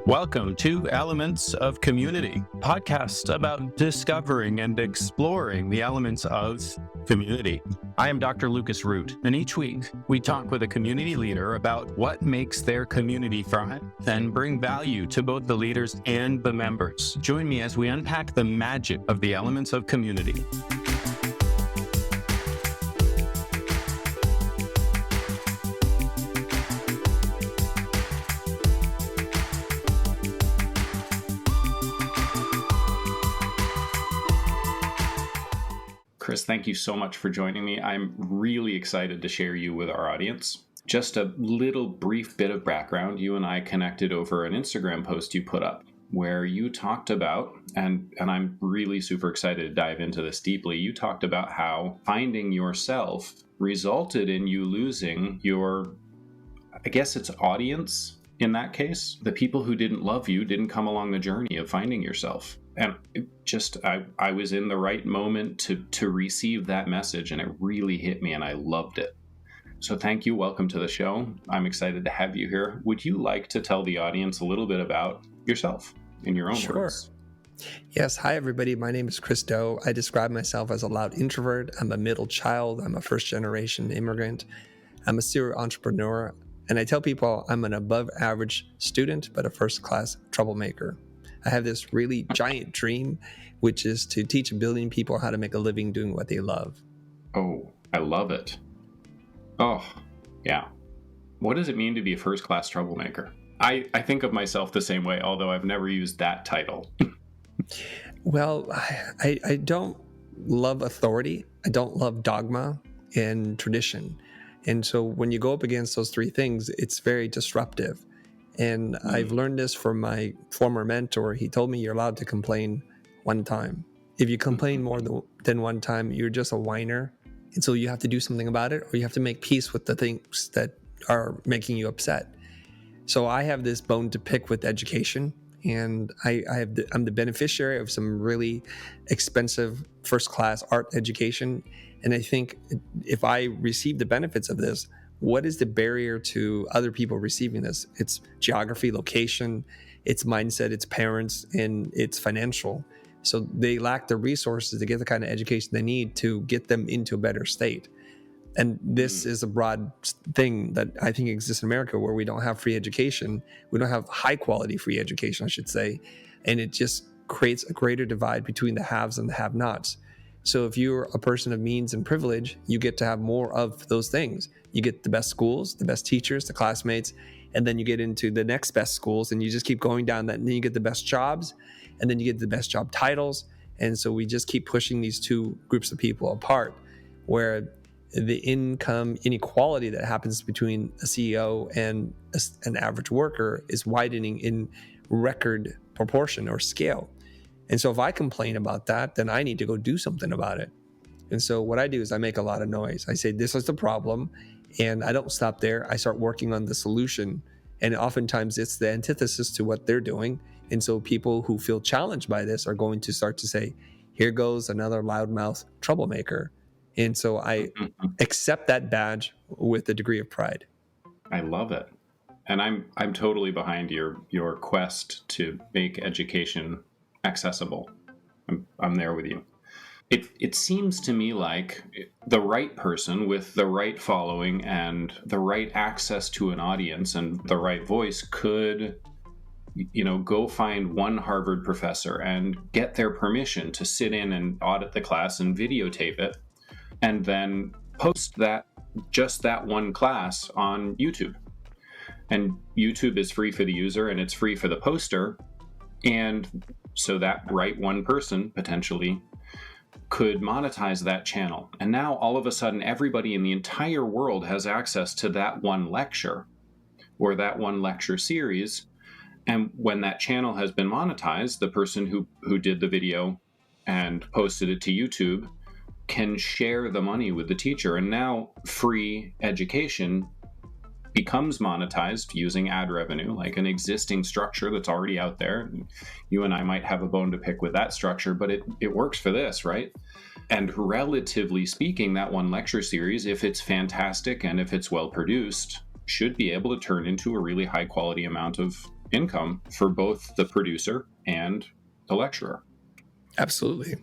Welcome to Elements of Community, podcast about discovering and exploring the elements of community. I am Dr. Lucas Root, and each week we talk with a community leader about what makes their community thrive and bring value to both the leaders and the members. Join me as we unpack the magic of the elements of community. Chris, thank you so much for joining me. I'm really excited to share you with our audience. Just a little brief bit of background. You and I connected over an Instagram post you put up where you talked about, and I'm really super excited to dive into this deeply. You talked about how finding yourself resulted in you losing your, I guess it's audience in that case. The people who didn't love you didn't come along the journey of finding yourself. And I was in the right moment to receive that message, and it really hit me, and I loved it. So thank you. Welcome to the show. I'm excited to have you here. Would you like to tell the audience a little bit about yourself in your own words? Yes. Hi, everybody. My name is Chris Doe. I describe myself as a loud introvert. I'm a middle child. I'm a first-generation immigrant. I'm a serial entrepreneur. And I tell people I'm an above-average student, but a first-class troublemaker. I have this really giant dream, which is to teach 1 billion people how to make a living doing what they love. Oh, I love it. Oh, yeah. What does it mean to be a first-class troublemaker? I think of myself the same way, although I've never used that title. Well, I don't love authority. I don't love dogma and tradition. And so when you go up against those three things, it's very disruptive. And I've learned this from my former mentor. He told me you're allowed to complain one time. If you complain more than one time, you're just a whiner. And so you have to do something about it, or you have to make peace with the things that are making you upset. So I have this bone to pick with education. And I'm the beneficiary of some really expensive first-class art education. And I think if I receive the benefits of this, what is the barrier to other people receiving this? It's geography, location, it's mindset, it's parents, and it's financial. So they lack the resources to get the kind of education they need to get them into a better state. And this is a broad thing that I think exists in America, where we don't have free education. We don't have high quality free education, I should say. And it just creates a greater divide between the haves and the have-nots. So if you're a person of means and privilege, you get to have more of those things. You get the best schools, the best teachers, the classmates, and then you get into the next best schools, and you just keep going down that, and then you get the best jobs, and then you get the best job titles. And so we just keep pushing these two groups of people apart, where the income inequality that happens between a CEO and an average worker is widening in record proportion or scale. And so if I complain about that, then I need to go do something about it. And so what I do is I make a lot of noise. I say, this is the problem. And I don't stop there. I start working on the solution. And oftentimes it's the antithesis to what they're doing. And so people who feel challenged by this are going to start to say, here goes another loudmouth troublemaker. And so I accept that badge with a degree of pride. I love it. And I'm totally behind your quest to make education accessible. I'm there with you. It seems to me like the right person with the right following and the right access to an audience and the right voice could, go find one Harvard professor and get their permission to sit in and audit the class and videotape it, and then post just that one class on YouTube. And YouTube is free for the user and it's free for the poster. And so that right one person potentially could monetize that channel. And now all of a sudden, everybody in the entire world has access to that one lecture or that one lecture series. And when that channel has been monetized, the person who did the video and posted it to YouTube can share the money with the teacher. And now free education becomes monetized using ad revenue, like an existing structure that's already out there. You and I might have a bone to pick with that structure, but it works for this, right? And relatively speaking, that one lecture series, if it's fantastic and if it's well produced, should be able to turn into a really high quality amount of income for both the producer and the lecturer. Absolutely.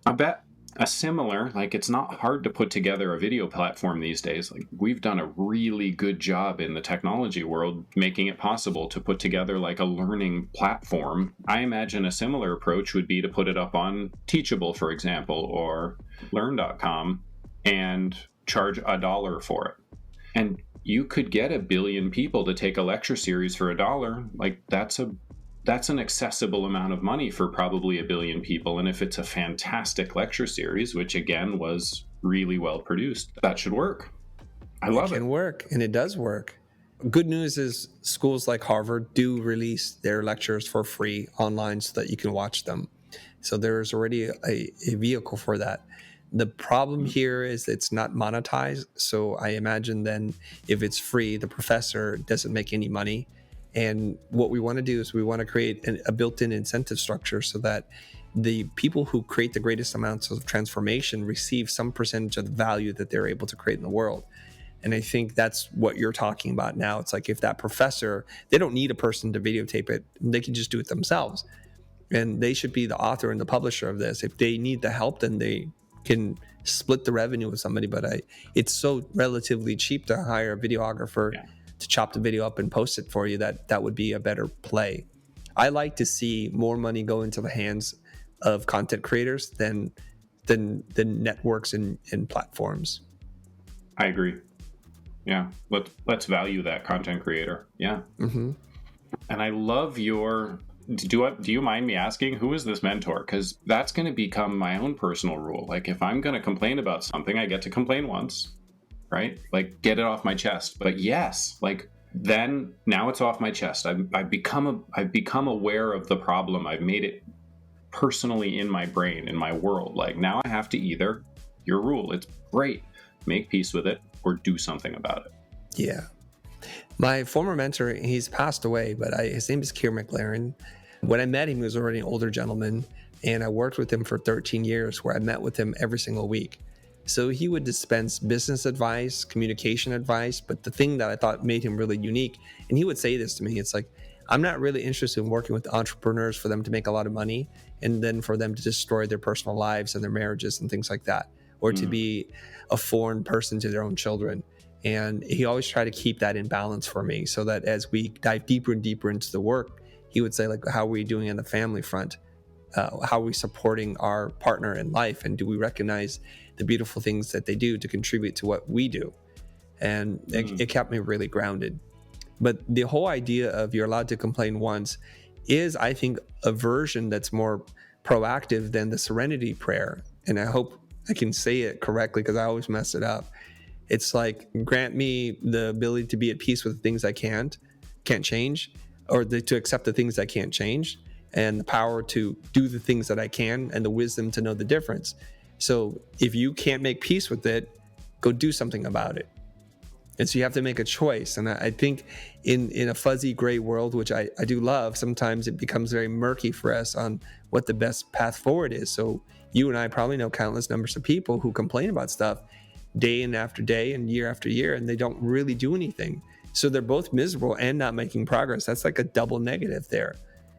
I bet a similar, like, it's not hard to put together a video platform these days. Like, we've done a really good job in the technology world making it possible to put together like a learning platform. I imagine a similar approach would be to put it up on Teachable, for example, or learn.com and charge $1 for it. And you could get 1 billion people to take a lecture series for $1. Like, that's an accessible amount of money for probably 1 billion people. And if it's a fantastic lecture series, which again was really well produced, that should work. I love it. It can work, and it does work. Good news is schools like Harvard do release their lectures for free online so that you can watch them. So there's already a vehicle for that. The problem here is it's not monetized. So I imagine then if it's free, the professor doesn't make any money. And what we want to do is we want to create a built-in incentive structure so that the people who create the greatest amounts of transformation receive some percentage of the value that they're able to create in the world. And I think that's what you're talking about now. It's like if that professor, they don't need a person to videotape it. They can just do it themselves. And they should be the author and the publisher of this. If they need the help, then they can split the revenue with somebody. But it's so relatively cheap to hire a videographer to chop the video up and post it for you that would be a better play. I like to see more money go into the hands of content creators than networks and platforms. I agree. Yeah, let's value that content creator. Yeah. Mm-hmm. And I love your... Do you mind me asking, who is this mentor? Because that's going to become my own personal rule. Like, if I'm going to complain about something, I get to complain once, right? Like, get it off my chest. But yes, like, then now it's off my chest. I've become aware of the problem. I've made it personally in my brain, in my world. Like, now I have to either, your rule, it's great, make peace with it, or do something about it. Yeah. My former mentor, he's passed away, but his name is Keir McLaren. When I met him, he was already an older gentleman, and I worked with him for 13 years where I met with him every single week. So he would dispense business advice, communication advice, but the thing that I thought made him really unique, and he would say this to me, it's like, I'm not really interested in working with entrepreneurs for them to make a lot of money and then for them to destroy their personal lives and their marriages and things like that, or to be a foreign person to their own children. And he always tried to keep that in balance for me so that as we dive deeper and deeper into the work, he would say, like, how are we doing on the family front? How are we supporting our partner in life? And do we recognize the beautiful things that they do to contribute to what we do? And it kept me really grounded. But the whole idea of you're allowed to complain once is, I think, a version that's more proactive than the serenity prayer. And I hope I can say it correctly because I always mess it up. It's like, grant me the ability to be at peace with the things I can't change, or to accept the things I can't change, and the power to do the things that I can, and the wisdom to know the difference. So if you can't make peace with it, go do something about it. And so you have to make a choice. And I think in a fuzzy gray world, which I do love, sometimes it becomes very murky for us on what the best path forward is. So you and I probably know countless numbers of people who complain about stuff day in after day and year after year, and they don't really do anything. So they're both miserable and not making progress. That's like a double negative there.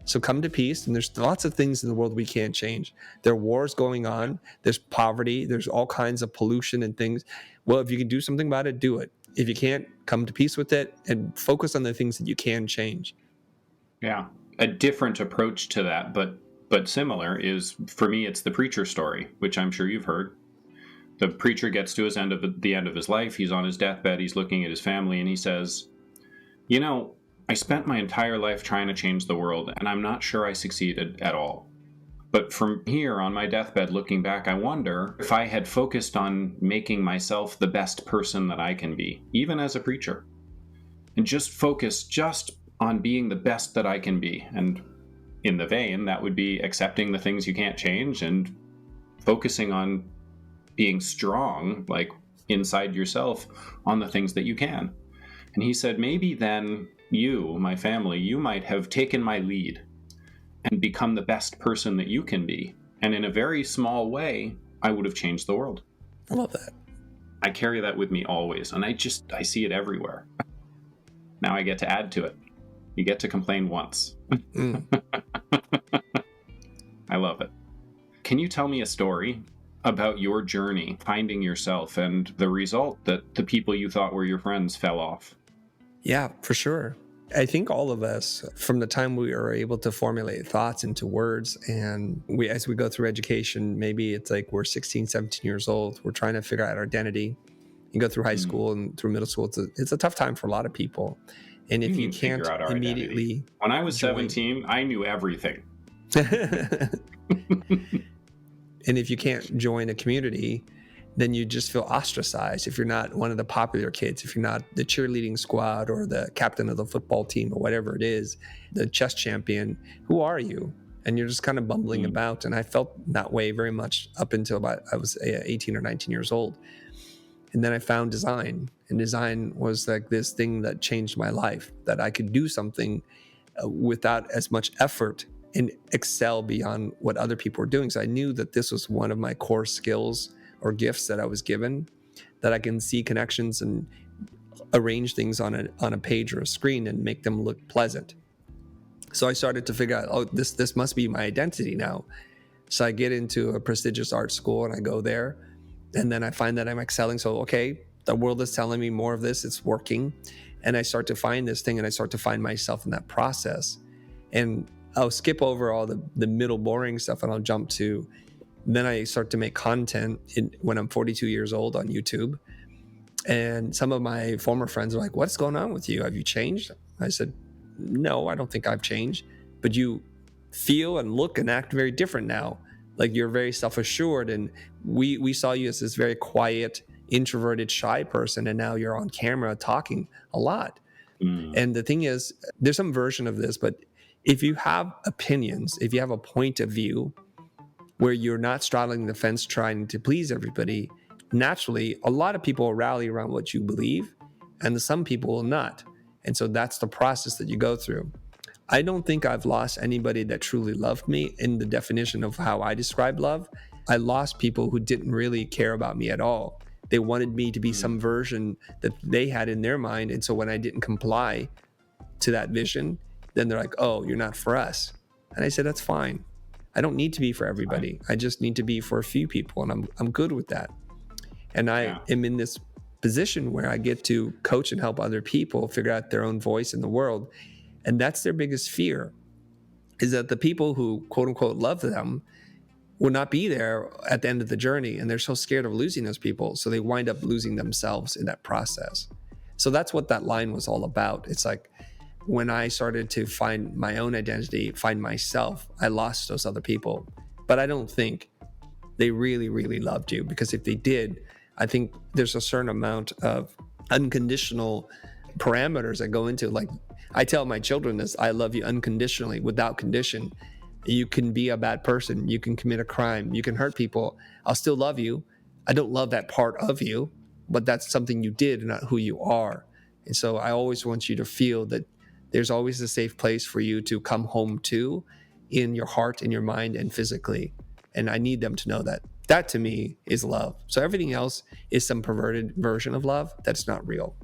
So come to peace. And there's lots of things in the world we can't change. There are wars going on. There's poverty. There's all kinds of pollution and things. Well, if you can do something about it, do it. If you can't, come to peace with it and focus on the things that you can change. Yeah. A different approach to that, but similar, is, for me, it's the preacher story, which I'm sure you've heard. The preacher gets to the end of his life. He's on his deathbed. He's looking at his family, and he says, you know, I spent my entire life trying to change the world, and I'm not sure I succeeded at all. But from here, on my deathbed, looking back, I wonder if I had focused on making myself the best person that I can be, even as a preacher, and just focus just on being the best that I can be. And in the vein, that would be accepting the things you can't change and focusing on being strong, like inside yourself, on the things that you can. And he said, maybe then you, my family, you might have taken my lead and become the best person that you can be. And in a very small way, I would have changed the world. I love that. I carry that with me always. And I see it everywhere. Now I get to add to it. You get to complain once. Mm. I love it. Can you tell me a story about your journey finding yourself and the result that the people you thought were your friends fell off? Yeah, for sure. I think all of us, from the time we are able to formulate thoughts into words, and as we go through education, maybe it's like we're 16, 17 years old, we're trying to figure out our identity. You go through high school and through middle school, it's a tough time for a lot of people. And We if you didn't figure can't out our identity. immediately When I was join, 17, I knew everything. and if you can't join a community, then you just feel ostracized. If you're not one of the popular kids, if you're not the cheerleading squad or the captain of the football team or whatever it is, the chess champion, who are you? And you're just kind of bumbling about. And I felt that way very much up until about I was 18 or 19 years old. And then I found design, and design was like this thing that changed my life, that I could do something without as much effort and excel beyond what other people were doing. So I knew that this was one of my core skills or gifts that I was given, that I can see connections and arrange things on a page or a screen and make them look pleasant. So I started to figure out, oh, this must be my identity now. So I get into a prestigious art school and I go there, and then I find that I'm excelling. So, okay, the world is telling me more of this, it's working. And I start to find this thing, and I start to find myself in that process. And I'll skip over all the middle boring stuff, and I'll jump to, then I start to make content when I'm 42 years old on YouTube. And some of my former friends are like, what's going on with you? Have you changed? I said, no, I don't think I've changed. But you feel and look and act very different now. Like you're very self-assured, and we saw you as this very quiet, introverted, shy person, and now you're on camera talking a lot. And the thing is, there's some version of this, but if you have opinions, if you have a point of view where you're not straddling the fence trying to please everybody, naturally, a lot of people will rally around what you believe, and some people will not. And so that's the process that you go through. I don't think I've lost anybody that truly loved me in the definition of how I describe love. I lost people who didn't really care about me at all. They wanted me to be some version that they had in their mind. And so when I didn't comply to that vision, then they're like, oh, you're not for us. And I said, that's fine. I don't need to be for everybody. I just need to be for a few people, and I'm good with that. And I am in this position where I get to coach and help other people figure out their own voice in the world. And that's their biggest fear, is that the people who quote unquote love them will not be there at the end of the journey. And they're so scared of losing those people. So they wind up losing themselves in that process. So that's what that line was all about. It's like when I started to find my own identity, find myself, I lost those other people. But I don't think they really, really loved you, because if they did, I think there's a certain amount of unconditional parameters that go into, like, I tell my children this, I love you unconditionally, without condition. You can be a bad person, you can commit a crime, you can hurt people, I'll still love you. I don't love that part of you, but that's something you did, not who you are. And so I always want you to feel that there's always a safe place for you to come home to, in your heart, in your mind, and physically. And I need them to know that. That to me is love. So everything else is some perverted version of love that's not real.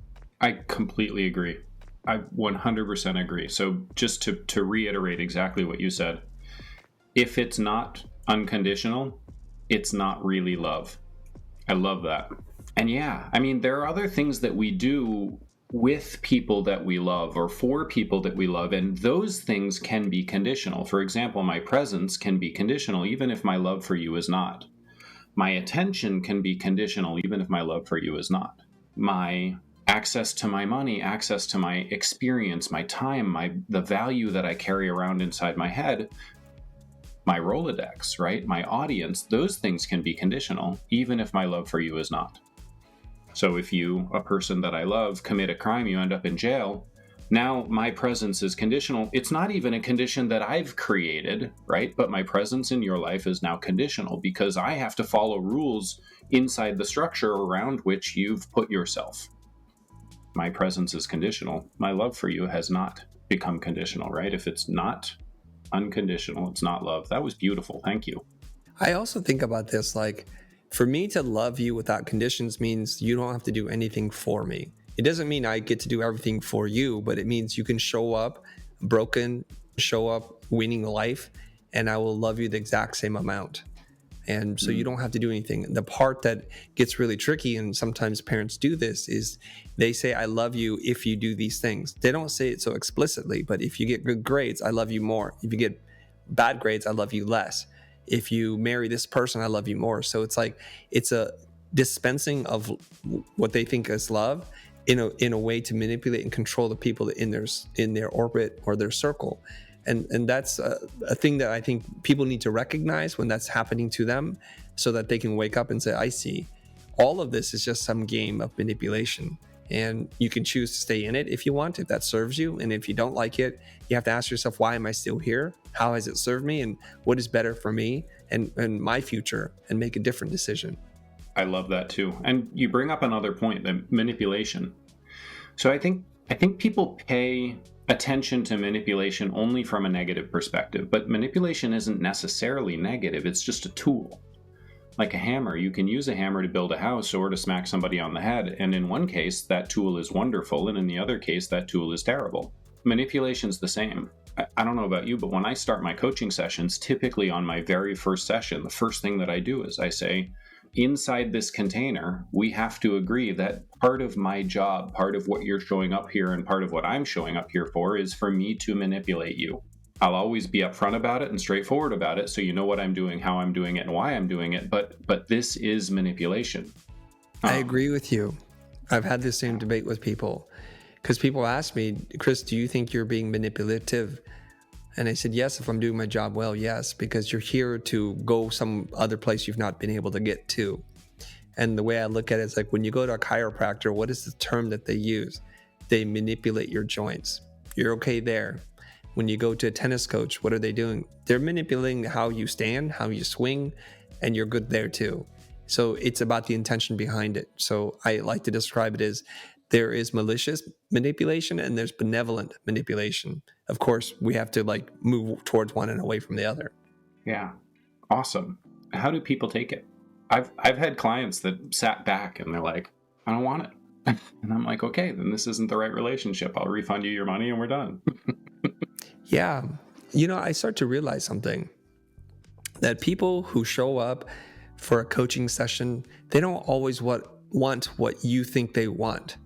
I completely agree. I 100% agree. So just to reiterate exactly what you said, if it's not unconditional, it's not really love. I love that. And yeah, I mean, there are other things that we do with people that we love or for people that we love, and those things can be conditional. For example, my presence can be conditional even if my love for you is not. My attention can be conditional even if my love for you is not. My access to my money, access to my experience, my time, the value that I carry around inside my head, my Rolodex, right? My audience, those things can be conditional even if my love for you is not. So if you, a person that I love, commit a crime, you end up in jail, now my presence is conditional. It's not even a condition that I've created, right? But my presence in your life is now conditional because I have to follow rules inside the structure around which you've put yourself. My presence is conditional. My love for you has not become conditional, right? If it's not unconditional, it's not love. That was beautiful. Thank you. I also think about this, like, for me to love you without conditions means you don't have to do anything for me. It doesn't mean I get to do everything for you, but it means you can show up broken, show up winning life, and I will love you the exact same amount. And so you don't have to do anything. The part that gets really tricky, and sometimes parents do this, is they say, I love you if you do these things. They don't say it so explicitly, but if you get good grades, I love you more. If you get bad grades, I love you less. If you marry this person, I love you more. So it's like, it's a dispensing of what they think is love in a way to manipulate and control the people in their orbit or their circle. And that's a thing that I think people need to recognize when that's happening to them, so that they can wake up and say, I see, all of this is just some game of manipulation. And you can choose to stay in it if you want, if that serves you. And if you don't like it, you have to ask yourself, why am I still here? How has it served me? And what is better for me and my future? And make a different decision. I love that too. And you bring up another point, the manipulation. So I think people pay attention to manipulation only from a negative perspective, but manipulation isn't necessarily negative. It's just a tool. Like a hammer, you can use a hammer to build a house or to smack somebody on the head. And in one case, that tool is wonderful. And in the other case, that tool is terrible. Manipulation's the same. I don't know about you, but when I start my coaching sessions, typically on my very first session, the first thing that I do is I say, inside this container, we have to agree that part of my job, part of what you're showing up here, and part of what I'm showing up here for is for me to manipulate you. I'll always be upfront about it and straightforward about it, so you know what I'm doing, how I'm doing it, and why I'm doing it. But this is manipulation. I agree with you. I've had this same debate with people, because people ask me, Chris, do you think you're being manipulative? And I said, yes, if I'm doing my job well, yes, because you're here to go some other place you've not been able to get to. And the way I look at it is like, when you go to a chiropractor, what is the term that they use? They manipulate your joints. You're okay there. When you go to a tennis coach, what are they doing? They're manipulating how you stand, how you swing, and you're good there too. So it's about the intention behind it. So I like to describe it as, there is malicious manipulation and there's benevolent manipulation. Of course, we have to like move towards one and away from the other. Yeah. Awesome. How do people take it? I've had clients that sat back and they're like, I don't want it. And I'm like, okay, then this isn't the right relationship. I'll refund you your money and we're done. Yeah. You know, I start to realize something, that people who show up for a coaching session, they don't always want what you think they want.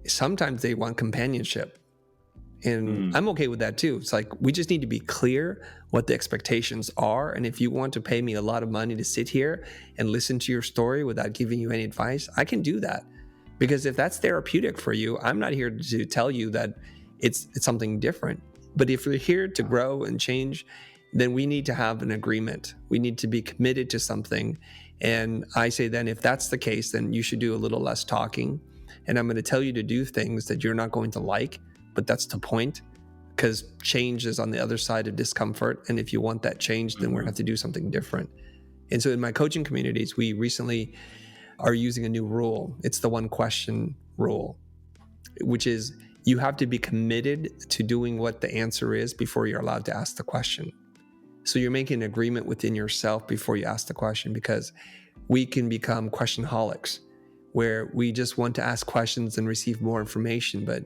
Sometimes they want companionship. And I'm okay with that too. It's like, we just need to be clear what the expectations are. And if you want to pay me a lot of money to sit here and listen to your story without giving you any advice, I can do that. Because if that's therapeutic for you, I'm not here to tell you that it's something different. But if you're here to grow and change, then we need to have an agreement. We need to be committed to something. And I say then, if that's the case, then you should do a little less talking. And I'm going to tell you to do things that you're not going to like, but that's the point, because change is on the other side of discomfort. And if you want that change, then we're going to have to do something different. And so in my coaching communities, we recently are using a new rule. It's the one question rule, which is you have to be committed to doing what the answer is before you're allowed to ask the question. So you're making an agreement within yourself before you ask the question, because we can become questionaholics, where we just want to ask questions and receive more information, but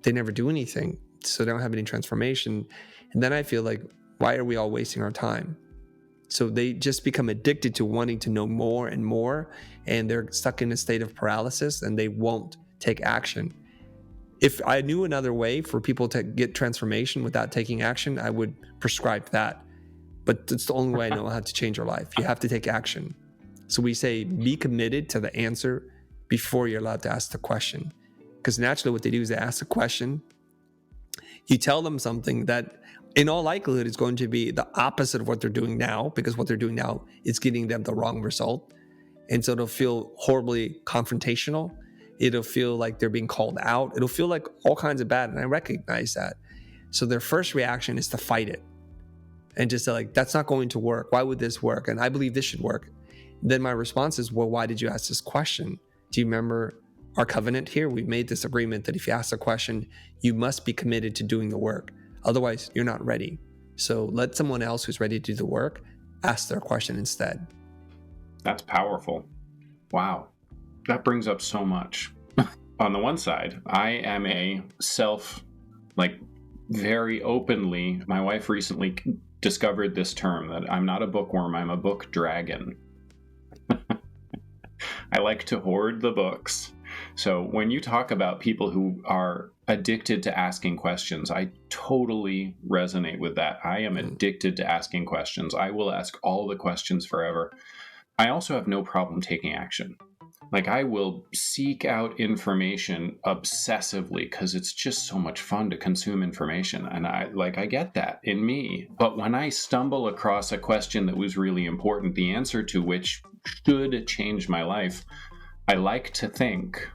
they never do anything. So they don't have any transformation. And then I feel like, why are we all wasting our time? So they just become addicted to wanting to know more and more, and they're stuck in a state of paralysis and they won't take action. If I knew another way for people to get transformation without taking action, I would prescribe that. But it's the only way I know how to change your life. You have to take action. So we say, be committed to the answer before you're allowed to ask the question. Because naturally what they do is they ask a question. You tell them something that in all likelihood is going to be the opposite of what they're doing now, because what they're doing now is getting them the wrong result. And so it'll feel horribly confrontational. It'll feel like they're being called out. It'll feel like all kinds of bad. And I recognize that. So their first reaction is to fight it. And just say like, that's not going to work. Why would this work? And I believe this should work. Then my response is, well, why did you ask this question? Do you remember our covenant here? We've made this agreement that if you ask a question, you must be committed to doing the work. Otherwise, you're not ready. So let someone else who's ready to do the work ask their question instead. That's powerful. Wow. That brings up so much. On the one side, I am a very openly, my wife recently discovered this term that I'm not a bookworm, I'm a book dragon. I like to hoard the books. So when you talk about people who are addicted to asking questions, I totally resonate with that. I am addicted to asking questions. I will ask all the questions forever. I also have no problem taking action. Like, I will seek out information obsessively because it's just so much fun to consume information. And I get that in me. But when I stumble across a question that was really important, the answer to which should change my life, I like to think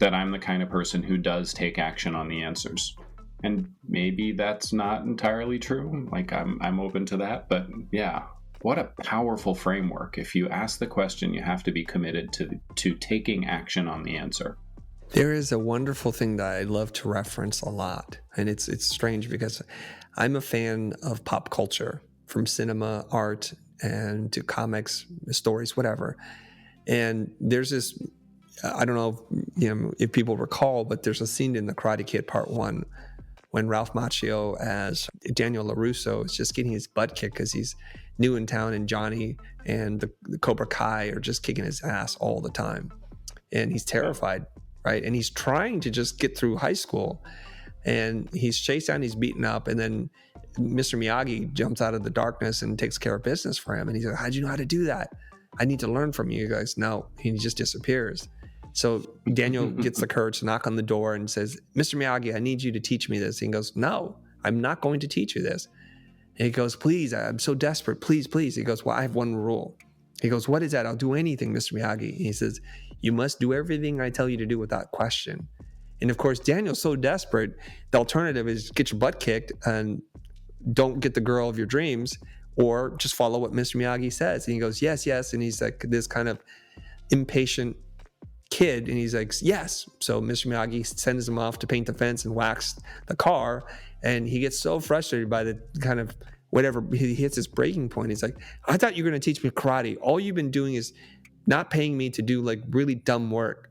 that I'm the kind of person who does take action on the answers. And maybe that's not entirely true. Like, I'm open to that. But yeah, what a powerful framework. If you ask the question, you have to be committed to taking action on the answer. There is a wonderful thing that I love to reference a lot. And it's strange because I'm a fan of pop culture, from cinema, art, and to comics, stories, whatever. And there's this, I don't know if people recall, but there's a scene in The Karate Kid Part 1 when Ralph Macchio as Daniel LaRusso is just getting his butt kicked because he's new in town, and Johnny and the Cobra Kai are just kicking his ass all the time. And he's terrified, right? And he's trying to just get through high school. And he's chased down, he's beaten up, and then Mr. Miyagi jumps out of the darkness and takes care of business for him. And he's like, how'd you know how to do that? I need to learn from you. He goes, no. And he just disappears. So Daniel gets the courage to knock on the door and says, Mr. Miyagi, I need you to teach me this. And he goes, no, I'm not going to teach you this. And he goes, please, I'm so desperate. Please, please. He goes, well, I have one rule. He goes, what is that? I'll do anything, Mr. Miyagi. And he says, you must do everything I tell you to do without question. And of course, Daniel's so desperate, the alternative is get your butt kicked and don't get the girl of your dreams, or just follow what Mr. Miyagi says. And he goes, yes, yes. And he's like this kind of impatient kid. And he's like, yes. So Mr. Miyagi sends him off to paint the fence and wax the car. And he gets so frustrated by the kind of whatever, he hits his breaking point. He's like, I thought you were going to teach me karate. All you've been doing is not paying me to do like really dumb work.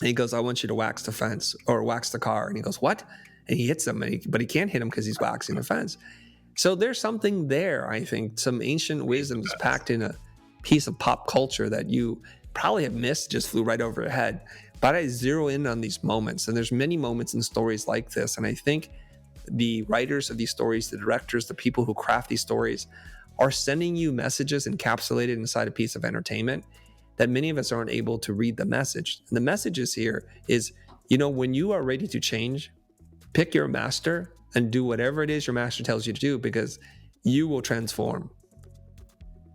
And he goes, I want you to wax the fence or wax the car. And he goes, what? And he hits him, but he can't hit him because he's waxing the fence. So there's something there, I think, some ancient wisdom is packed in a piece of pop culture that you probably have missed, just flew right over your head. But I zero in on these moments, and there's many moments in stories like this. And I think the writers of these stories, the directors, the people who craft these stories are sending you messages encapsulated inside a piece of entertainment that many of us aren't able to read the message. And the messages here is, when you are ready to change, pick your master and do whatever it is your master tells you to do, because you will transform.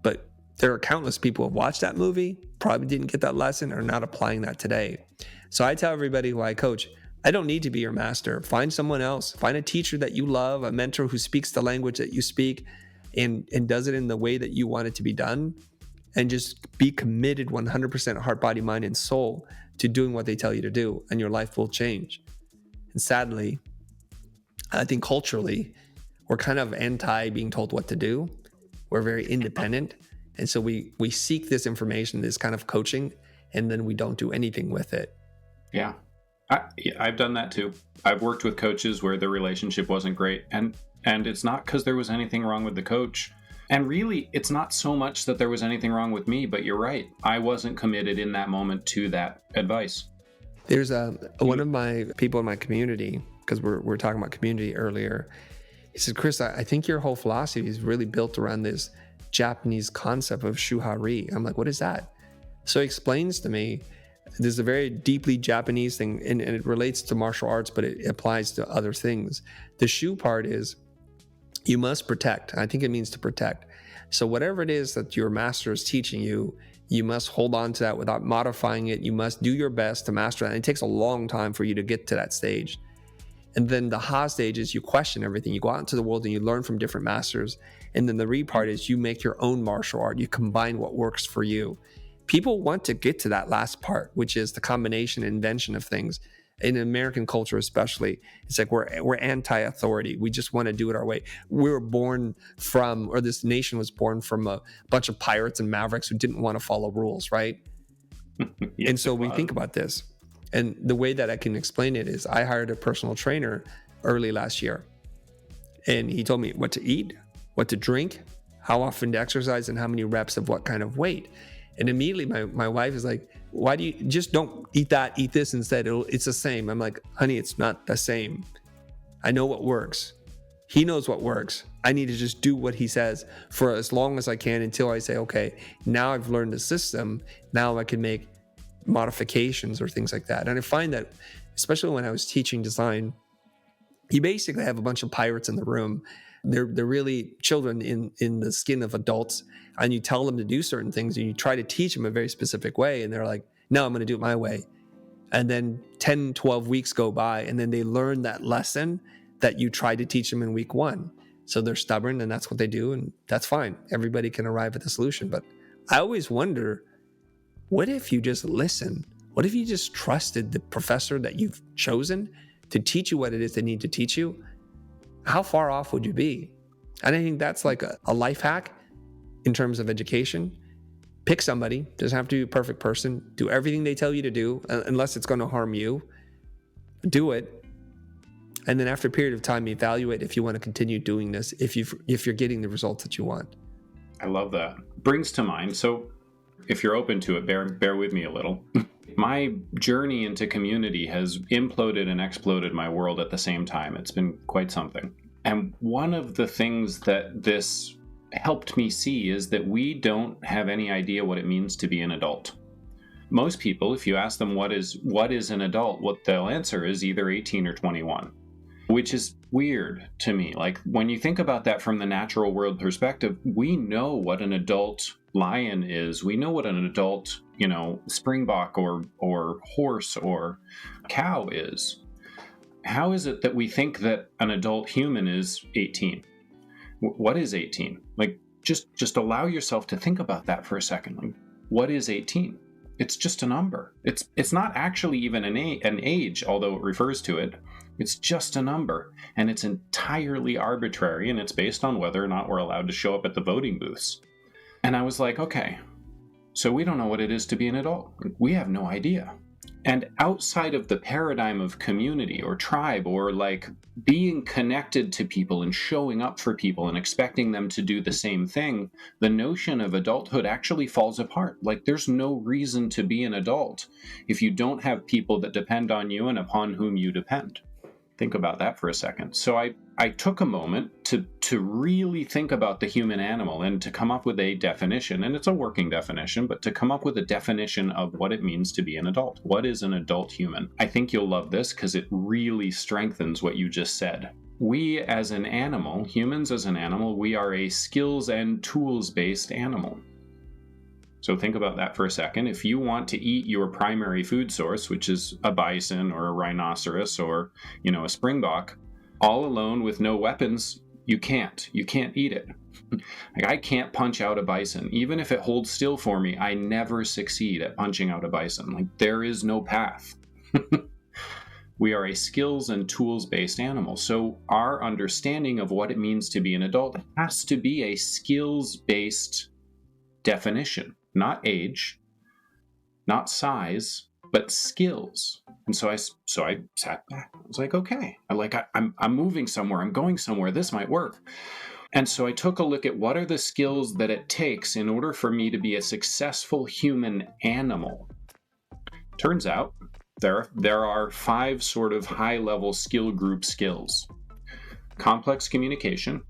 But there are countless people who have watched that movie, probably didn't get that lesson, or are not applying that today. So I tell everybody who I coach, I don't need to be your master. Find someone else. Find a teacher that you love, a mentor who speaks the language that you speak and does it in the way that you want it to be done. And just be committed 100% heart, body, mind, and soul to doing what they tell you to do, and your life will change. And sadly, I think culturally, we're kind of anti being told what to do. We're very independent. And so we seek this information, this kind of coaching, and then we don't do anything with it. Yeah. I've done that too. I've worked with coaches where the relationship wasn't great. And it's not because there was anything wrong with the coach. And really, it's not so much that there was anything wrong with me, but you're right. I wasn't committed in that moment to that advice. There's one of my people in my community, because we're talking about community earlier. He said, Chris, I think your whole philosophy is really built around this Japanese concept of shuhari. I'm like, what is that? So he explains to me, there's a very deeply Japanese thing, and it relates to martial arts, but it applies to other things. The shu part is, you must protect. I think it means to protect. So whatever it is that your master is teaching you, you must hold on to that without modifying it. You must do your best to master it. And it takes a long time for you to get to that stage. And then the ha stage is you question everything. You go out into the world and you learn from different masters. And then the re part is you make your own martial art. You combine what works for you. People want to get to that last part, which is the combination and invention of things. In American culture especially, it's like we're anti-authority. We just want to do it our way. We were born from, or this nation was born from, a bunch of pirates and mavericks who didn't want to follow rules, right? Yes, and so we think about this. And the way that I can explain it is I hired a personal trainer early last year. And he told me what to eat, what to drink, how often to exercise, and how many reps of what kind of weight. And immediately my wife is like, why do you just don't eat that, eat this instead? It's the same. I'm like, honey, it's not the same. I know what works. He knows what works. I need to just do what he says for as long as I can until I say, okay, now I've learned the system. Now I can make modifications or things like that. And I find that, especially when I was teaching design, you basically have a bunch of pirates in the room. They're really children in the skin of adults, and you tell them to do certain things and you try to teach them a very specific way, and they're like, no, I'm going to do it my way. And then 10, 12 weeks go by, and then they learn that lesson that you tried to teach them in week one. So they're stubborn, and that's what they do, and that's fine. Everybody can arrive at the solution. But I always wonder, what if you just listen? What if you just trusted the professor that you've chosen to teach you what it is they need to teach you? How far off would you be? And I think that's like a life hack in terms of education. Pick somebody, doesn't have to be a perfect person. Do everything they tell you to do, unless it's going to harm you. Do it. And then after a period of time, evaluate if you want to continue doing this, if you're getting the results that you want. I love that. Brings to mind, so if you're open to it, bear with me a little. My journey into community has imploded and exploded my world at the same time. It's been quite something. And one of the things that this helped me see is that we don't have any idea what it means to be an adult. Most people, if you ask them what is an adult, what they'll answer is either 18 or 21, which is weird to me. Like, when you think about that from the natural world perspective, we know what an adult lion is. We know what an adult, springbok or horse or cow is. How is it that we think that an adult human is 18? What is 18? Like, just allow yourself to think about that for a second. Like, what is 18? It's just a number. It's not actually even an age, although it refers to it. It's just a number, and it's entirely arbitrary, and it's based on whether or not we're allowed to show up at the voting booths. And I was like, okay, so we don't know what it is to be an adult. We have no idea. And outside of the paradigm of community or tribe or like being connected to people and showing up for people and expecting them to do the same thing, the notion of adulthood actually falls apart. Like, there's no reason to be an adult if you don't have people that depend on you and upon whom you depend. Think about that for a second. So I took a moment to really think about the human animal and to come up with a definition, and it's a working definition, but to come up with a definition of what it means to be an adult. What is an adult human? I think you'll love this because it really strengthens what you just said. We as an animal, humans as an animal, we are a skills and tools-based animal. So think about that for a second. If you want to eat your primary food source, which is a bison or a rhinoceros or, a springbok, all alone with no weapons, you can't eat it. Like, I can't punch out a bison. Even if it holds still for me, I never succeed at punching out a bison. Like, there is no path. We are a skills and tools-based animal. So our understanding of what it means to be an adult has to be a skills-based definition. Not age, not size, but skills. And so I sat back. I was like, okay, I'm moving somewhere. I'm going somewhere. This might work. And so I took a look at what are the skills that it takes in order for me to be a successful human animal. Turns out there are 5 sort of high-level skill group skills. Complex communication,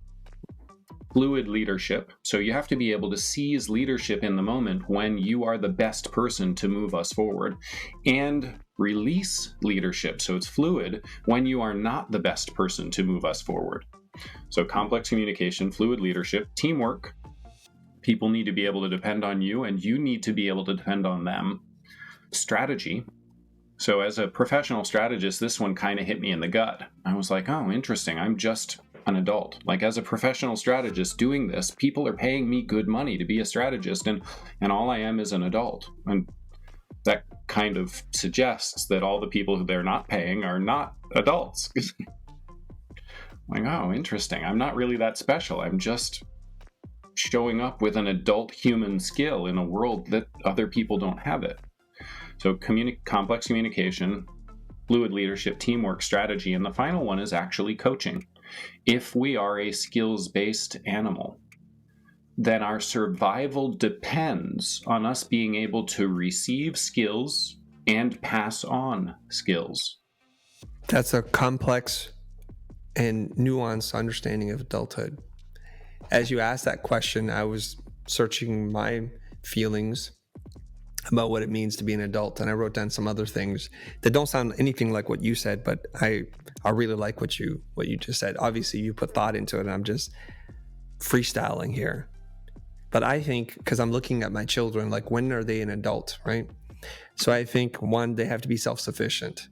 fluid leadership. So you have to be able to seize leadership in the moment when you are the best person to move us forward, and release leadership. So it's fluid when you are not the best person to move us forward. So complex communication, fluid leadership, teamwork. People need to be able to depend on you, and you need to be able to depend on them. Strategy. So as a professional strategist, this one kind of hit me in the gut. I was like, oh, interesting. I'm just an adult. Like, as a professional strategist doing this, people are paying me good money to be a strategist, and all I am is an adult. And that kind of suggests that all the people who they're not paying are not adults. Like, oh, interesting. I'm not really that special. I'm just showing up with an adult human skill in a world that other people don't have it. So complex communication, fluid leadership, teamwork, strategy, and the final one is actually coaching. If we are a skills-based animal, then our survival depends on us being able to receive skills and pass on skills. That's a complex and nuanced understanding of adulthood. As you asked that question, I was searching my feelings about what it means to be an adult, and I wrote down some other things that don't sound anything like what you said, but I really like what you just said. Obviously, you put thought into it, and I'm just freestyling here. But I think, because I'm looking at my children, like, when are they an adult, right? So I think, one, they have to be self-sufficient.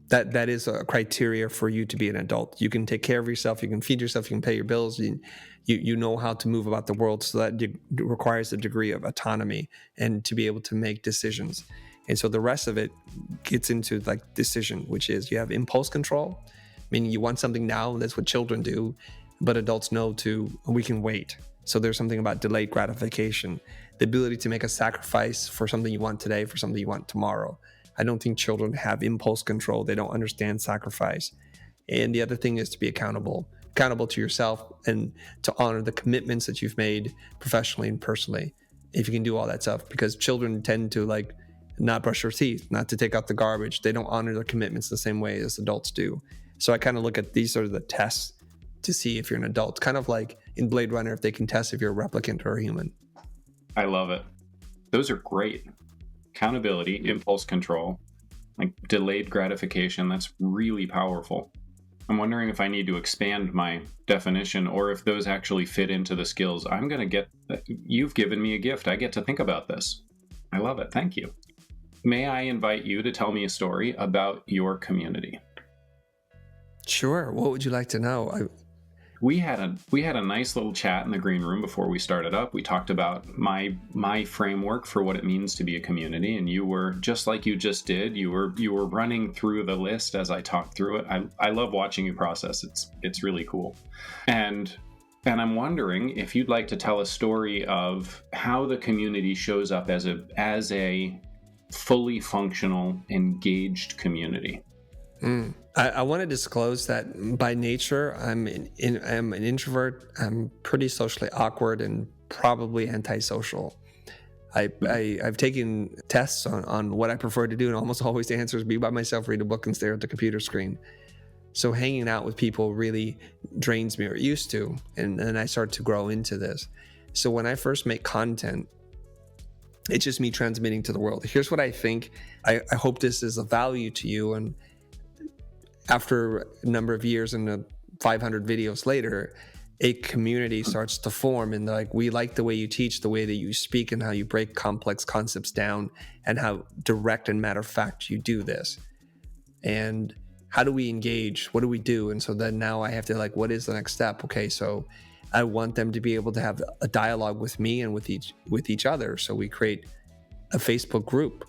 That is a criteria for you to be an adult. You can take care of yourself, you can feed yourself, you can pay your bills, you know how to move about the world. So that requires a degree of autonomy and to be able to make decisions. And so the rest of it gets into like decision, which is you have impulse control, meaning you want something now. That's what children do, but adults know we can wait. So there's something about delayed gratification, the ability to make a sacrifice for something you want today, for something you want tomorrow. I don't think children have impulse control. They don't understand sacrifice. And the other thing is to be accountable to yourself and to honor the commitments that you've made professionally and personally, if you can do all that stuff. Because children tend to like not brush their teeth, not to take out the garbage. They don't honor their commitments the same way as adults do. So I kind of look at these are the tests to see if you're an adult, kind of like in Blade Runner, if they can test if you're a replicant or a human. I love it. Those are great. Accountability, impulse control, like delayed gratification, that's really powerful. I'm wondering if I need to expand my definition or if those actually fit into the skills. You've given me a gift. I get to think about this. I love it. Thank you. May I invite you to tell me a story about your community? Sure. What would you like to know? We had a nice little chat in the green room before we started up. We talked about my framework for what it means to be a community, and you were just like you just did. You were running through the list as I talked through it. I love watching you process. It's really cool, and I'm wondering if you'd like to tell a story of how the community shows up as a fully functional, engaged community. I want to disclose that by nature, I'm an introvert. I'm pretty socially awkward and probably antisocial. I've taken tests on what I prefer to do, and almost always the answer is be by myself, read a book, and stare at the computer screen. So hanging out with people really drains me, or it used to, and then I start to grow into this. So when I first make content, it's just me transmitting to the world. Here's what I think. I hope this is of value to you, and after a number of years and 500 videos later, a community starts to form, and like, we like the way you teach, the way that you speak, and how you break complex concepts down, and how direct and matter of fact you do this. And how do we engage? What do we do? And so then now I have to like, what is the next step? Okay, so I want them to be able to have a dialogue with me and with each other. So we create a Facebook group,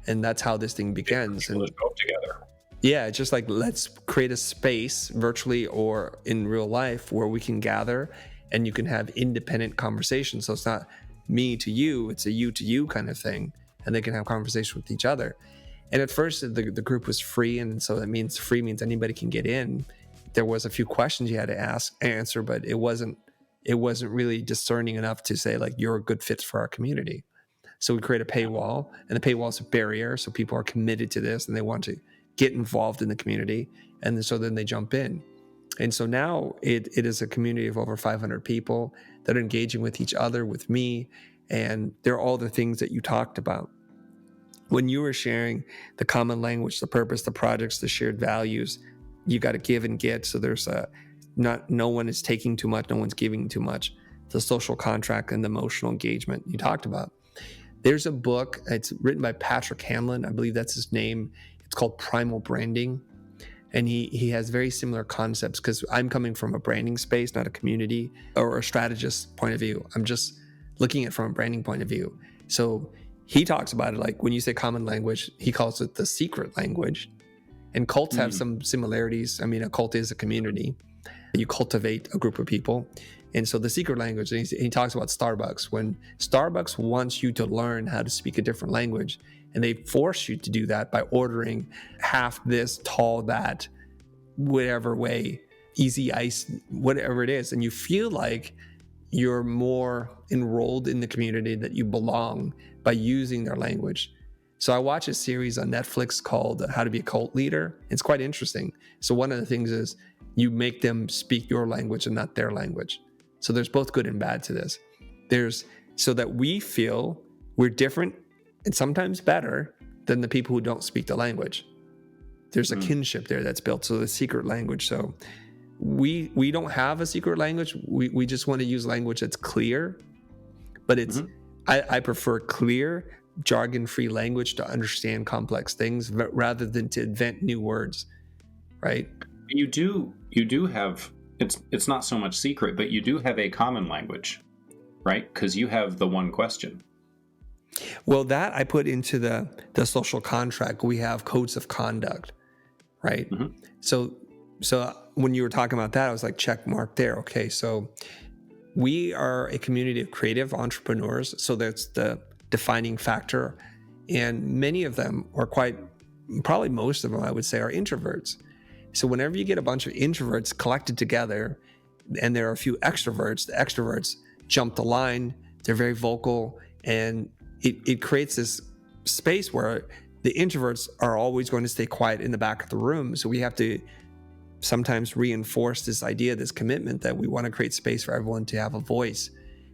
and that's how this thing begins. And go together. Yeah, just like, let's create a space virtually or in real life where we can gather and you can have independent conversations. So it's not me to you, it's a you to you kind of thing. And they can have conversations with each other. And at first the group was free. And so that means free means anybody can get in. There was a few questions you had to answer, but it wasn't really discerning enough to say like, you're a good fit for our community. So we create a paywall, and the paywall is a barrier. So people are committed to this and they want to get involved in the community, and so then they jump in. And so now it is a community of over 500 people that are engaging with each other, with me, and they're all the things that you talked about. When you were sharing the common language, the purpose, the projects, the shared values, you got to give and get. So there's no one is taking too much, no one's giving too much. The social contract and the emotional engagement you talked about. There's a book, it's written by Patrick Hanlon, I believe that's his name. It's called Primal Branding. And he has very similar concepts, because I'm coming from a branding space, not a community or a strategist point of view. I'm just looking at it from a branding point of view. So he talks about it like, when you say common language, he calls it the secret language. And cults have some similarities. I mean, a cult is a community. You cultivate a group of people. And so the secret language, and he talks about Starbucks. When Starbucks wants you to learn how to speak a different language, And they force you to do that by ordering half this, tall that, whatever way, easy ice, whatever it is. And you feel like you're more enrolled in the community, that you belong by using their language. So I watch a series on Netflix called How to Be a Cult Leader. It's quite interesting. So one of the things is you make them speak your language and not their language. So there's both good and bad to this. There's so that we feel we're different and sometimes better than the people who don't speak the language. There's a kinship there that's built. So the secret language. So we don't have a secret language. We just want to use language that's clear, but it's I prefer clear, jargon-free language to understand complex things rather than to invent new words, right? You do have, it's not so much secret, but you do have a common language, right? Because you have the one question. Well, that I put into the social contract. We have codes of conduct, right? So when you were talking about that, I was like, check mark there. Okay, so we are a community of creative entrepreneurs. So that's the defining factor. And many of them are probably most of them, I would say, are introverts. So whenever you get a bunch of introverts collected together and there are a few extroverts, the extroverts jump the line, they're very vocal, and it creates this space where the introverts are always going to stay quiet in the back of the room. So we have to sometimes reinforce this idea, this commitment that we want to create space for everyone to have a voice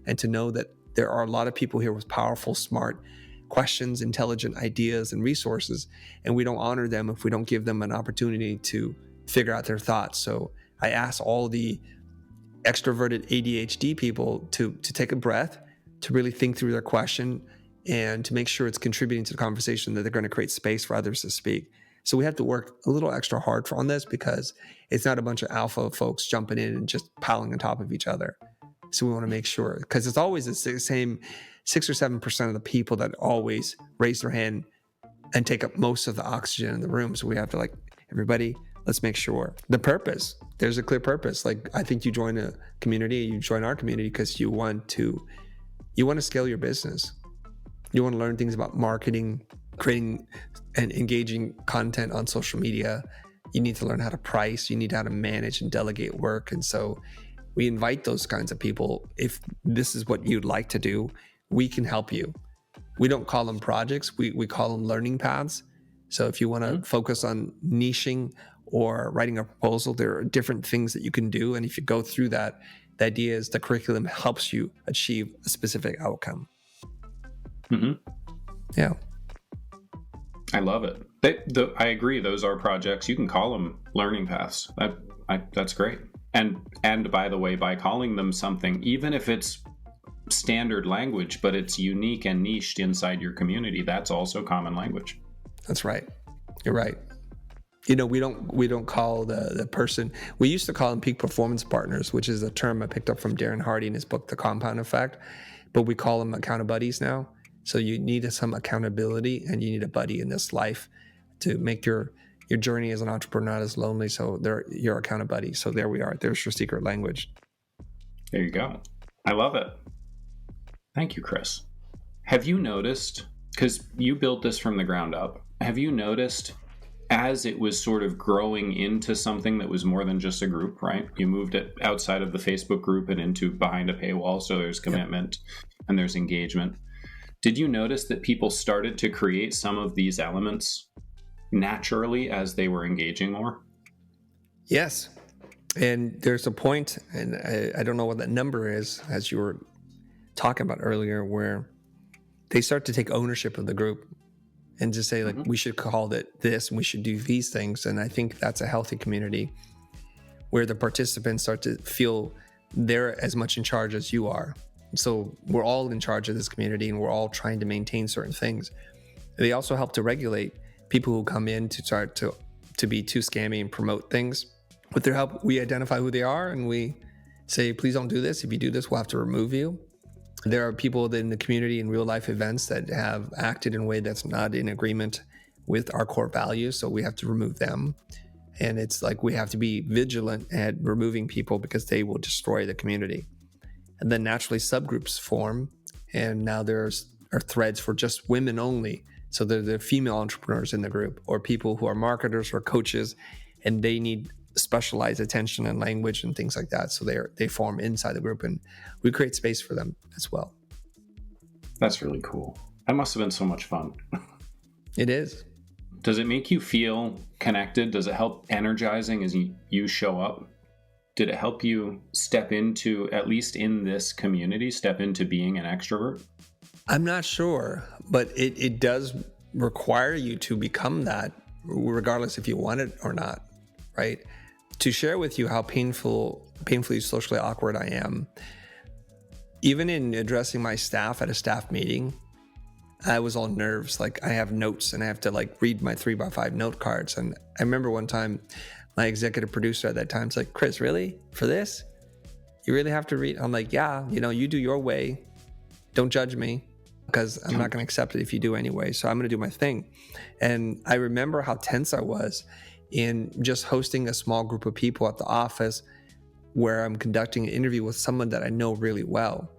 and to know that there are a lot of people here with powerful, smart questions, intelligent ideas, and resources, and we don't honor them if we don't give them an opportunity to figure out their thoughts. So I ask all the extroverted ADHD people to take a breath, to really think through their question, and to make sure it's contributing to the conversation, that they're going to create space for others to speak. So we have to work a little extra hard on this because it's not a bunch of alpha folks jumping in and just piling on top of each other. So we want to make sure, because it's always the same 6 or 7% of the people that always raise their hand and take up most of the oxygen in the room. So we have to everybody, let's make sure. The purpose, there's a clear purpose. I think you join a community, you join our community because you want to scale your business. You want to learn things about marketing, creating and engaging content on social media. You need to learn how to price. You need how to manage and delegate work. And so we invite those kinds of people. If this is what you'd like to do, we can help you. We don't call them projects. We call them learning paths. So if you want to focus on niching or writing a proposal, there are different things that you can do. And if you go through that, the idea is the curriculum helps you achieve a specific outcome. Yeah. I love it. I agree. Those are projects. You can call them learning paths. That's great. And by the way, by calling them something, even if it's standard language, but it's unique and niched inside your community, that's also common language. That's right. You're right. We don't call the person, we used to call them peak performance partners, which is a term I picked up from Darren Hardy in his book, The Compound Effect, but we call them account buddies now. So you need some accountability and you need a buddy in this life to make your journey as an entrepreneur not as lonely. So they're your account buddy. So there we are. There's your secret language. There you go. I love it. Thank you, Chris. Have you noticed, because you built this from the ground up, have you noticed as it was sort of growing into something that was more than just a group, right? You moved it outside of the Facebook group and into behind a paywall. So there's commitment and there's engagement. Did you notice that people started to create some of these elements naturally as they were engaging more? Yes. And there's a point, and I don't know what that number is, as you were talking about earlier, where they start to take ownership of the group and just say, we should call it this and we should do these things. And I think that's a healthy community where the participants start to feel they're as much in charge as you are. So we're all in charge of this community and we're all trying to maintain certain things. They also help to regulate people who come in to start to be too scammy and promote things. With their help, we identify who they are and we say, please don't do this. If you do this, we'll have to remove you. There are people in the community in real life events that have acted in a way that's not in agreement with our core values. So we have to remove them. And it's we have to be vigilant at removing people because they will destroy the community. And then naturally subgroups form. And now are threads for just women only. So they're the female entrepreneurs in the group, or people who are marketers or coaches, and they need specialized attention and language and things like that. So they form inside the group, and we create space for them as well. That's really cool. That must have been so much fun. It is. Does it make you feel connected? Does it help energizing as you show up? Did it help you step into, at least in this community, step into being an extrovert? I'm not sure, but it does require you to become that, regardless if you want it or not, right? To share with you how painfully socially awkward I am, even in addressing my staff at a staff meeting, I was all nerves. Like, I have notes and I have to like read my 3x5 note cards. And I remember one time my executive producer at that time was like, Chris, really? For this? You really have to read? I'm like, yeah, you do your way. Don't judge me, because I'm not going to accept it if you do anyway. So I'm going to do my thing. And I remember how tense I was in just hosting a small group of people at the office where I'm conducting an interview with someone that I know really well.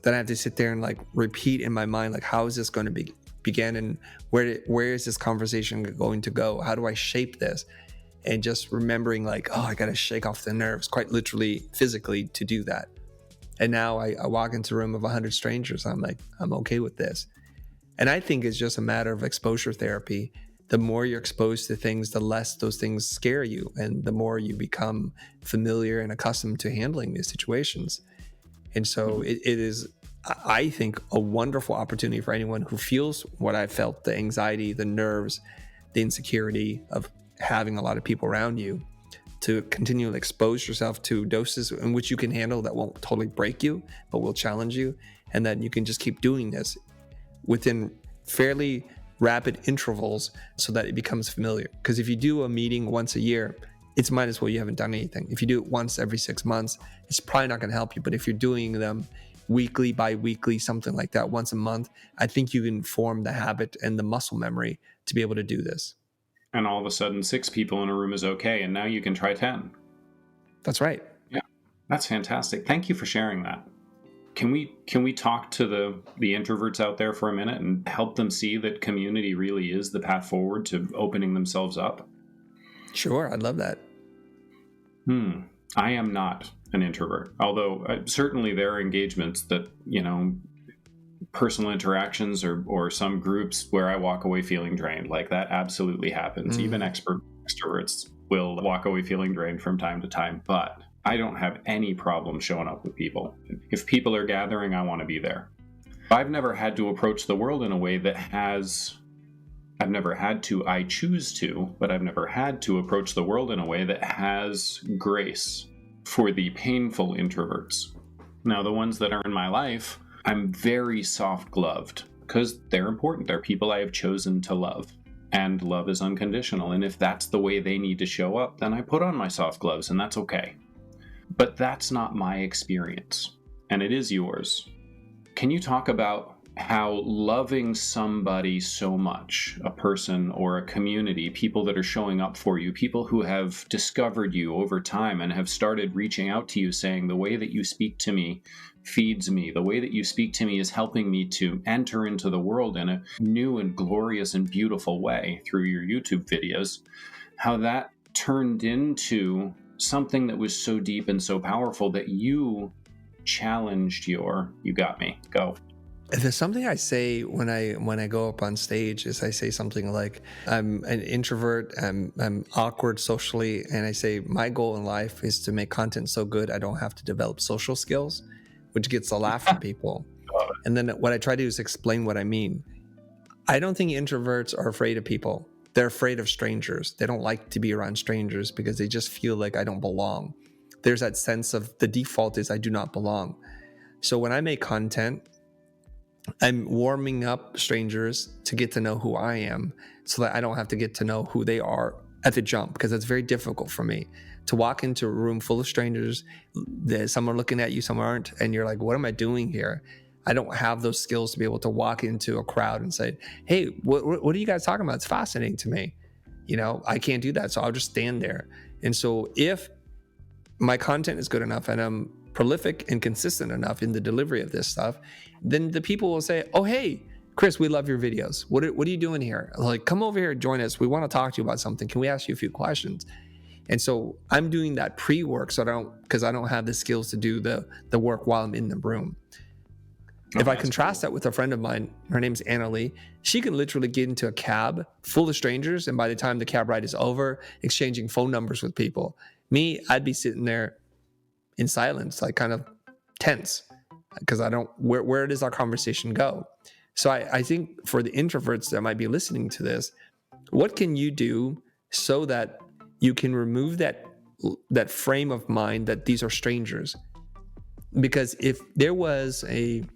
Then I have to sit there and like repeat in my mind, like, how is this going to begin, and where is this conversation going to go? How do I shape this? And just remembering like, oh, I got to shake off the nerves, quite literally, physically, to do that. And now I walk into a room of 100 strangers. I'm like, I'm okay with this. And I think it's just a matter of exposure therapy. The more you're exposed to things, the less those things scare you, and the more you become familiar and accustomed to handling these situations. And so it is, I think, a wonderful opportunity for anyone who feels what I felt, the anxiety, the nerves, the insecurity of having a lot of people around you, to continually expose yourself to doses in which you can handle that won't totally break you, but will challenge you. And then you can just keep doing this within fairly rapid intervals so that it becomes familiar. Because if you do a meeting once a year, it's might as well you haven't done anything. If you do it once every 6 months, it's probably not going to help you. But if you're doing them weekly, bi-weekly, something like that, once a month, I think you can form the habit and the muscle memory to be able to do this. And all of a sudden, 6 people in a room is okay, and now you can try 10. That's right. Yeah, that's fantastic. Thank you for sharing that. Can we talk to the introverts out there for a minute and help them see that community really is the path forward to opening themselves up? Sure, I'd love that. I am not an introvert, although certainly there are engagements that, personal interactions or some groups where I walk away feeling drained. Like, that absolutely happens. Even extroverts will walk away feeling drained from time to time, but I don't have any problem showing up with people. If people are gathering, I want to be there. I've never had to approach the world in a way that I've never had to, I choose to, but I've never had to approach the world in a way that has grace for the painful introverts. Now, the ones that are in my life, I'm very soft-gloved because they're important. They're people I have chosen to love, and love is unconditional. And if that's the way they need to show up, then I put on my soft gloves, and that's okay. But that's not my experience, and it is yours. Can you talk about how loving somebody so much, a person or a community, people that are showing up for you, people who have discovered you over time and have started reaching out to you saying, the way that you speak to me feeds me, the way that you speak to me is helping me to enter into the world in a new and glorious and beautiful way through your YouTube videos, how that turned into something that was so deep and so powerful that you challenged you got me. Go. There's something I say when I go up on stage is I say something like, I'm an introvert, I'm awkward socially, and I say my goal in life is to make content so good I don't have to develop social skills, which gets a laugh from people. And then what I try to do is explain what I mean. I don't think introverts are afraid of people. They're afraid of strangers. They don't like to be around strangers because they just feel like I don't belong. There's that sense of the default is I do not belong. So when I make content, I'm warming up strangers to get to know who I am so that I don't have to get to know who they are at the jump, because that's very difficult for me to walk into a room full of strangers. Some are looking at you, some aren't, and you're like, what am I doing here? I don't have those skills to be able to walk into a crowd and say, hey, what are you guys talking about? It's fascinating to me. I can't do that. So I'll just stand there. And so if my content is good enough and I'm prolific and consistent enough in the delivery of this stuff, then the people will say, oh, hey, Chris, we love your videos. What are you doing here? Like, come over here and join us. We want to talk to you about something. Can we ask you a few questions? And so I'm doing that pre-work because I don't have the skills to do the work while I'm in the room. If I contrast that with a friend of mine, her name's Anna Lee, she can literally get into a cab full of strangers, and by the time the cab ride is over, exchanging phone numbers with people. Me, I'd be sitting there in silence, like kind of tense, because I don't, where does our conversation go? So I think for the introverts that might be listening to this, what can you do so that you can remove that frame of mind that these are strangers? Because if there was an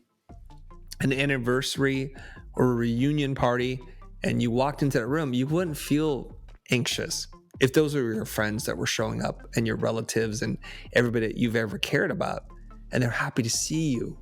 anniversary or a reunion party and you walked into that room, you wouldn't feel anxious if those are your friends that were showing up and your relatives and everybody that you've ever cared about, and they're happy to see you.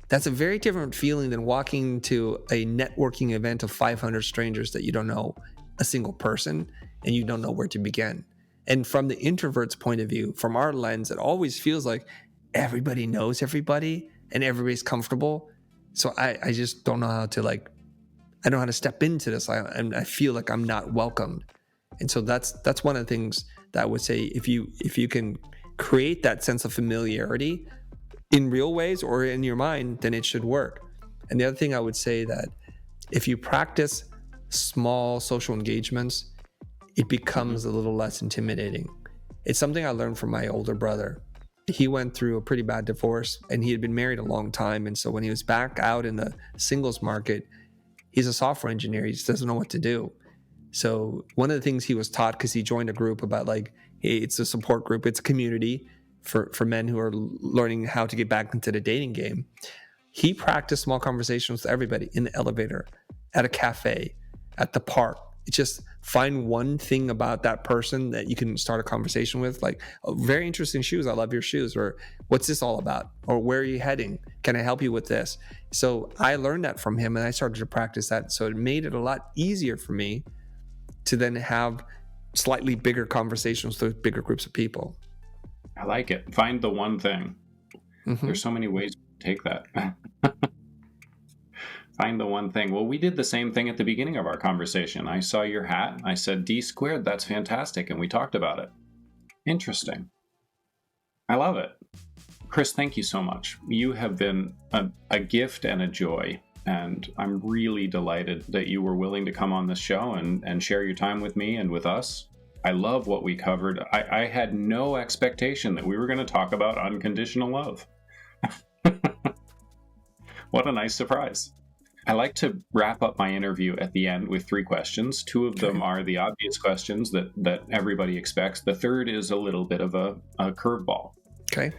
That's a very different feeling than walking to a networking event of 500 strangers that you don't know a single person and you don't know where to begin. And from the introvert's point of view, from our lens, it always feels like everybody knows everybody and everybody's comfortable. So I just don't know how to I don't know how to step into this. I feel like I'm not welcomed. And so that's one of the things that I would say, if you can create that sense of familiarity in real ways or in your mind, then it should work. And the other thing I would say, that if you practice small social engagements, it becomes a little less intimidating. It's something I learned from my older brother. He went through a pretty bad divorce and he had been married a long time. And so when he was back out in the singles market, he's a software engineer. He just doesn't know what to do. So one of the things he was taught, because he joined a group about hey, it's a support group, it's a community for men who are learning how to get back into the dating game. He practiced small conversations with everybody in the elevator, at a cafe, at the park. Just find one thing about that person that you can start a conversation with, like, oh, very interesting shoes, I love your shoes, or what's this all about, or where are you heading, can I help you with this? So I learned that from him and I started to practice that. So it made it a lot easier for me to then have slightly bigger conversations with bigger groups of people. I like it. Find the one thing. There's so many ways to take that. Find the one thing. Well, we did the same thing at the beginning of our conversation. I saw your hat. I said, D squared, that's fantastic. And we talked about it. Interesting. I love it. Chris, thank you so much. You have been a gift and a joy. And I'm really delighted that you were willing to come on this show and share your time with me and with us. I love what we covered. I had no expectation that we were going to talk about unconditional love. What a nice surprise. I like to wrap up my interview at the end with 3 questions. 2 of them are the obvious questions that everybody expects. The third is a little bit of a curveball. Okay.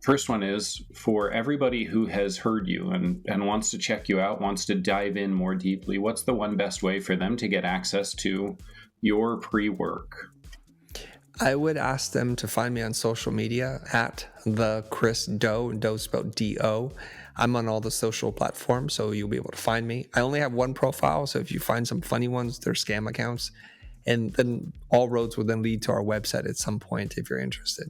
First one is, for everybody who has heard you and wants to check you out, wants to dive in more deeply, what's the one best way for them to get access to your pre-work? I would ask them to find me on social media at the Chris Do, Doe spelled D-O. I'm on all the social platforms, so you'll be able to find me. I only have one profile, so if you find some funny ones, they're scam accounts. And then all roads will then lead to our website at some point if you're interested.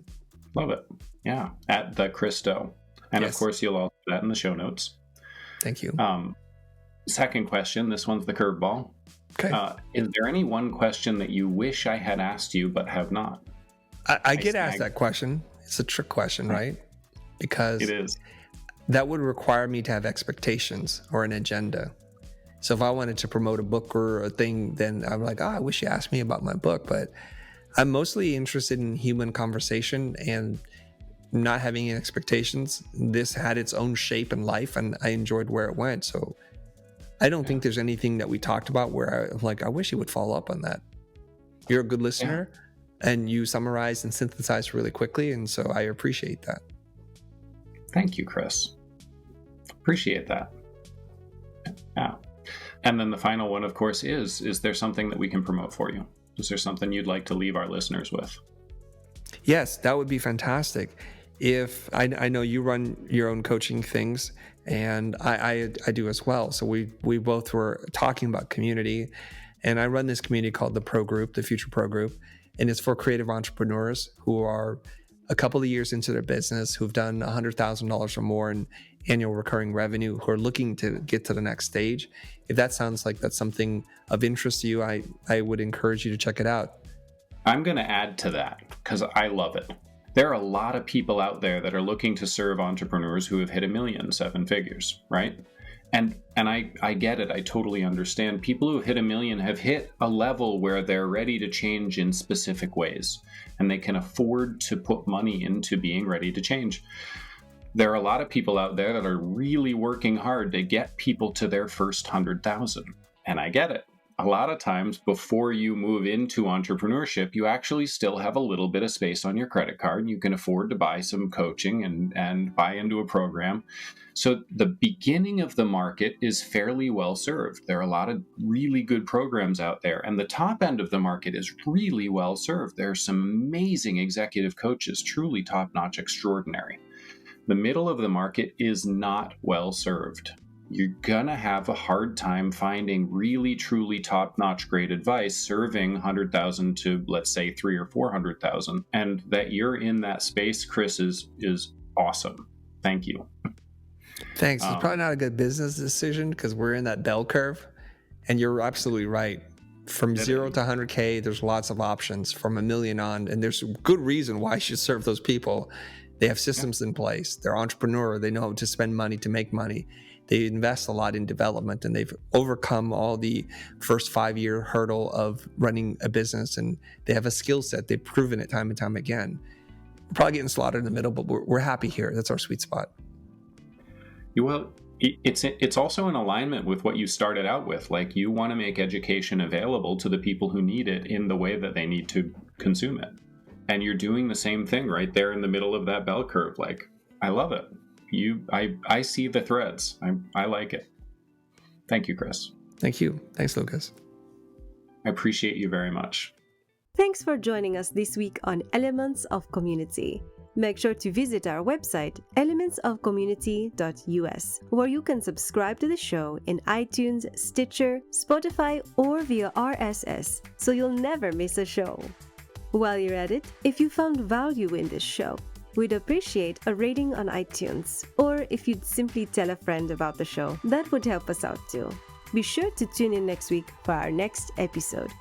Love it. Yeah, at the Chris Do. And yes. Of course, you'll also put that in the show notes. Thank you. Second question, this one's the curveball. Okay. Is there any one question that you wish I had asked you but have not? I get asked that question. It's a trick question, right? Because it is. That would require me to have expectations or an agenda. So if I wanted to promote a book or a thing, then I'm like, I wish you asked me about my book. But I'm mostly interested in human conversation and not having any expectations. This had its own shape in life and I enjoyed where it went. So I don't think there's anything that we talked about where I'm like, I wish you would follow up on that. You're a good listener and you summarize and synthesize really quickly. And so I appreciate that. Thank you, Chris. Appreciate that. Yeah. And then the final one, of course, is there something that we can promote for you? Is there something you'd like to leave our listeners with? Yes, that would be fantastic. If I know you run your own coaching things, and I do as well. So we both were talking about community, and I run this community called the Pro Group, the Future Pro Group, and it's for creative entrepreneurs who are a couple of years into their business, who've done $100,000 or more annual recurring revenue who are looking to get to the next stage. If that sounds like that's something of interest to you, I would encourage you to check it out. I'm going to add to that because I love it. There are a lot of people out there that are looking to serve entrepreneurs who have hit $1 million, 7 figures, right? And I get it. I totally understand. People who hit $1 million have hit a level where they're ready to change in specific ways, and they can afford to put money into being ready to change. There are a lot of people out there that are really working hard to get people to their first 100,000, and I get it. A lot of times before you move into entrepreneurship, you actually still have a little bit of space on your credit card, and you can afford to buy some coaching and buy into a program. So the beginning of the market is fairly well served. There are a lot of really good programs out there, and the top end of the market is really well served. There are some amazing executive coaches, truly top-notch, extraordinary. The middle of the market is not well served. You're going to have a hard time finding really, truly top-notch great advice serving 100,000 to, let's say, 300,000 or 400,000. And that you're in that space, Chris, is awesome. Thank you. Thanks. It's probably not a good business decision because we're in that bell curve. And you're absolutely right. From 0 to 100K, there's lots of options from $1 million on. And there's good reason why you should serve those people. They have systems in place. They're entrepreneur. They know how to spend money to make money. They invest a lot in development, and they've overcome all the first 5-year hurdle of running a business, and they have a skill set. They've proven it time and time again. We're probably getting slaughtered in the middle, but we're happy here. That's our sweet spot. Well, it's also in alignment with what you started out with. Like, you want to make education available to the people who need it in the way that they need to consume it. And you're doing the same thing right there in the middle of that bell curve. Like, I love it. I see the threads. I like it. Thank you, Chris. Thank you. Thanks, Lucas. I appreciate you very much. Thanks for joining us this week on Elements of Community. Make sure to visit our website, elementsofcommunity.us, where you can subscribe to the show in iTunes, Stitcher, Spotify, or via RSS, so you'll never miss a show. While you're at it, if you found value in this show, we'd appreciate a rating on iTunes, or if you'd simply tell a friend about the show, that would help us out too. Be sure to tune in next week for our next episode.